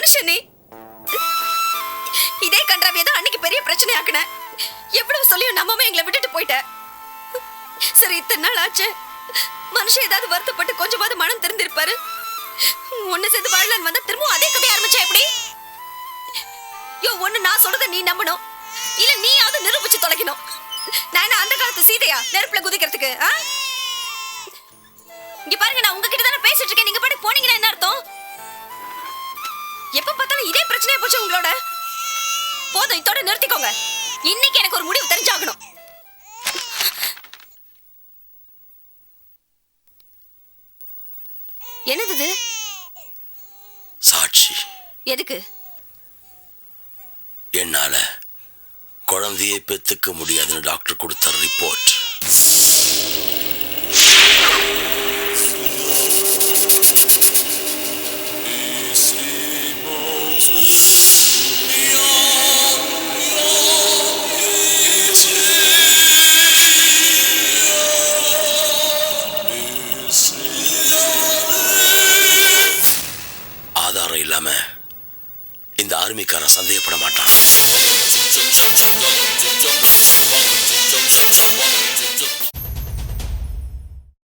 மனுஷன் நீ. இதே கன்றாவியை தான் அன்னைக்கு பெரிய பிரச்சனை ஆக்குன. எவ்வளவு சொல்லியும் நம்பாம எங்களை விட்டுட்டு போயிட்ட. சரி, இத்தனை நாள் ஆச்சு. மனுஷன் ஏதாவது வருத்தப்பட்டு கொஞ்சமாவது மனம் தெரிஞ்சிருப்பாரு. ஒண்ணு சேர்ந்து வாழலான்னு வந்தா திரும்பவும் அதே கதையை ஆரம்பிச்சா எப்படி? ஒண்ணு நான் சொல்றத நீ நம்பணும், இல்ல நீயாவது நிரூபிச்சு தொலைக்கணும். நான் என்ன அந்த காலத்து சீதையா நெருப்புல குதிக்கிறதுக்கு? இங்க பாருங்க, நான் உங்ககிட்ட தானே பேசிட்டு இருக்கேன். நீங்க பாட்டு போனீங்கன்னா என்ன அர்த்தம்? எப்ப பார்த்தாலும் இதே பிரச்சனையா போச்சு உங்களோட. போதும், இதோட நிறுத்திக்கோங்க. இன்னைக்கு எனக்கு ஒரு முடிவு தெரிஞ்சாகணும். என்னது இது? சாட்சி. எதுக்கு? என்னால குழந்தையை பெத்துக்க முடியாதுன்னு டாக்டர் கொடுத்த ரிப்போர்ட். ஆதாரம் இல்லாம இந்த ஆர்மிக்காரன் சந்தேகப்பட மாட்டான்.